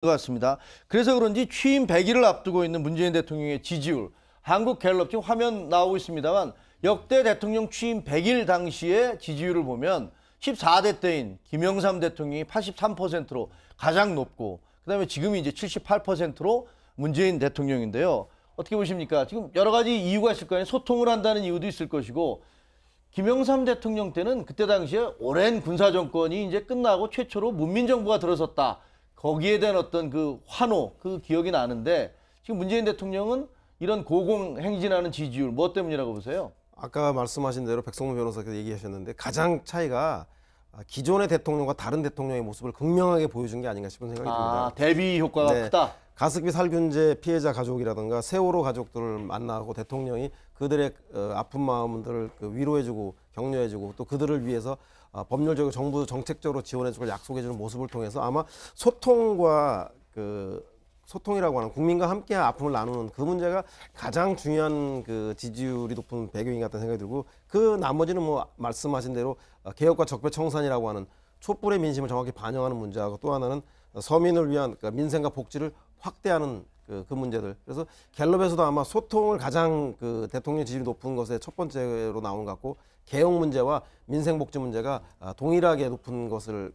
것 같습니다. 그래서 그런지 취임 100일을 앞두고 있는 문재인 대통령의 지지율, 한국갤럽 지금 화면 나오고 있습니다만 역대 대통령 취임 100일 당시의 지지율을 보면 14대 때인 김영삼 대통령이 83%로 가장 높고 그다음에 지금이 이제 78%로 문재인 대통령인데요. 어떻게 보십니까? 지금 여러 가지 이유가 있을 거 아니에요. 소통을 한다는 이유도 있을 것이고 김영삼 대통령 때는 그때 당시에 오랜 군사 정권이 이제 끝나고 최초로 문민정부가 들어섰다. 거기에 대한 어떤 그 환호, 그 기억이 나는데 지금 문재인 대통령은 이런 고공행진하는 지지율 무엇 때문이라고 보세요? 아까 말씀하신 대로 백성문 변호사께서 얘기하셨는데 가장 차이가 기존의 대통령과 다른 대통령의 모습을 극명하게 보여준 게 아닌가 싶은 생각이 듭니다. 대비 효과가 크다. 가습기 살균제 피해자 가족이라든가 세월호 가족들을 만나고 대통령이 그들의 아픈 마음들을 위로해주고 격려해주고 또 그들을 위해서 법률적으로 정부 정책적으로 지원해주고 약속해주는 모습을 통해서 아마 소통이라고 하는 국민과 함께 아픔을 나누는 그 문제가 가장 중요한 그 지지율이 높은 배경인 것 같다는 생각이 들고 그 나머지는 뭐 말씀하신 대로 개혁과 적폐청산이라고 하는 촛불의 민심을 정확히 반영하는 문제하고 또 하나는 서민을 위한 민생과 복지를 확대하는 그 문제들. 그래서 갤럽에서도 아마 소통을 가장 그 대통령 지지율이 높은 것에 첫 번째로 나오는 것 같고 개혁 문제와 민생 복지 문제가 동일하게 높은 것을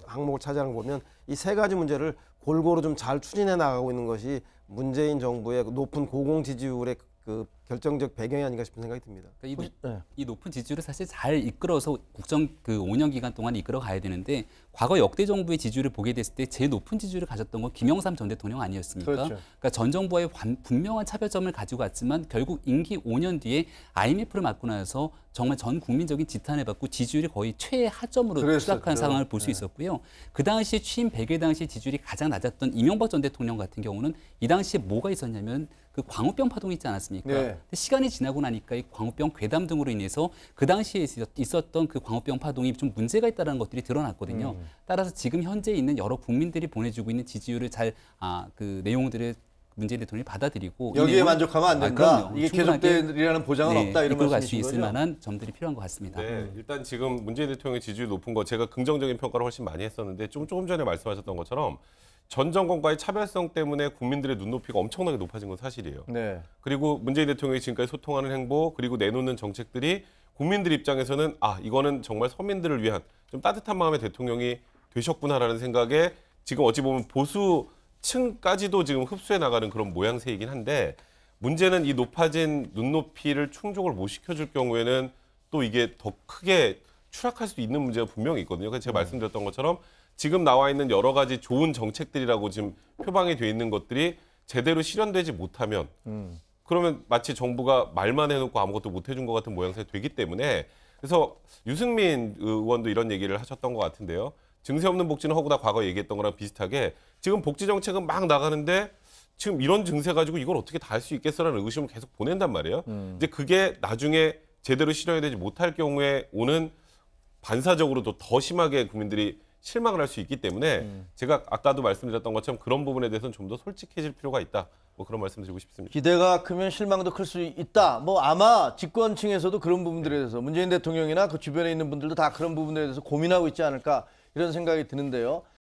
항목을 차지하는 거 보면 이 세 가지 문제를 골고루 좀 잘 추진해 나가고 있는 것이 문재인 정부의 높은 고공 지지율의 그 결정적 배경이 아닌가 싶은 생각이 듭니다. 그러니까 이 높은 지지율을 사실 잘 이끌어서 국정 그 5년 기간 동안 이끌어 가야 되는데 과거 역대 정부의 지지율을 보게 됐을 때 제일 높은 지지율을 가졌던 건 김영삼 전 대통령 아니었습니까? 그렇죠. 그러니까 전 정부와의 분명한 차별점을 가지고 왔지만 결국 임기 5년 뒤에 IMF를 맞고 나서 정말 전 국민적인 지탄을 받고 지지율이 거의 최하점으로 추락한 상황을 볼 수 있었고요. 그 당시 취임 100일 당시 지지율이 가장 낮았던 이명박 전 대통령 같은 경우는 이 당시에 뭐가 있었냐면 그 광우병 파동이 있지 않았습니까? 네. 근데 시간이 지나고 나니까 이 광우병 괴담 등으로 인해서 그 당시에 있었던 그 광우병 파동이 좀 문제가 있다는 것들이 드러났거든요. 따라서 지금 현재 있는 여러 국민들이 보내주고 있는 지지율을 그 내용들을 문재인 대통령이 받아들이고 여기에 만족하면 안 된다. 이게 충분하게 계속되리라는 보장은 없다. 이런 이끌어 갈 수 말씀이신 있을 거죠? 만한 점들이 필요한 것 같습니다. 네, 일단 지금 문재인 대통령의 지지율이 높은 거 제가 긍정적인 평가를 훨씬 많이 했었는데 조금 전에 말씀하셨던 것처럼 전 정권과의 차별성 때문에 국민들의 눈높이가 엄청나게 높아진 건 사실이에요. 네. 그리고 문재인 대통령이 지금까지 소통하는 행보 그리고 내놓는 정책들이 국민들 입장에서는 이거는 정말 서민들을 위한 좀 따뜻한 마음의 대통령이 되셨구나라는 생각에 지금 어찌 보면 보수층까지도 지금 흡수해 나가는 그런 모양새이긴 한데 문제는 이 높아진 눈높이를 충족을 못 시켜줄 경우에는 또 이게 더 크게 추락할 수도 있는 문제가 분명히 있거든요. 그래서 제가 말씀드렸던 것처럼 지금 나와 있는 여러 가지 좋은 정책들이라고 지금 표방이 돼 있는 것들이 제대로 실현되지 못하면 그러면 마치 정부가 말만 해놓고 아무것도 못 해준 것 같은 모양새가 되기 때문에 그래서 유승민 의원도 이런 얘기를 하셨던 것 같은데요. 증세 없는 복지는 허구다 과거 얘기했던 거랑 비슷하게 지금 복지 정책은 막 나가는데 지금 이런 증세 가지고 이걸 어떻게 다 할 수 있겠어라는 의심을 계속 보낸단 말이에요. 이제 그게 나중에 제대로 실현되지 못할 경우에 오는 반사적으로도 더 심하게 국민들이 실망을 할 수 있기 때문에 제가 아까도 말씀드렸던 것처럼 그런 부분에 대해서는 좀 더 솔직해질 필요가 있다. 뭐 그런 말씀드리고 싶습니다. 기대가 크면 실망도 클 수 있다. 뭐 아마 집권층에서도 그런 부분들에 대해서 문재인 대통령이나 그 주변에 있는 분들도 다 그런 부분에 대해서 고민하고 있지 않을까 이런 생각이 드는데요.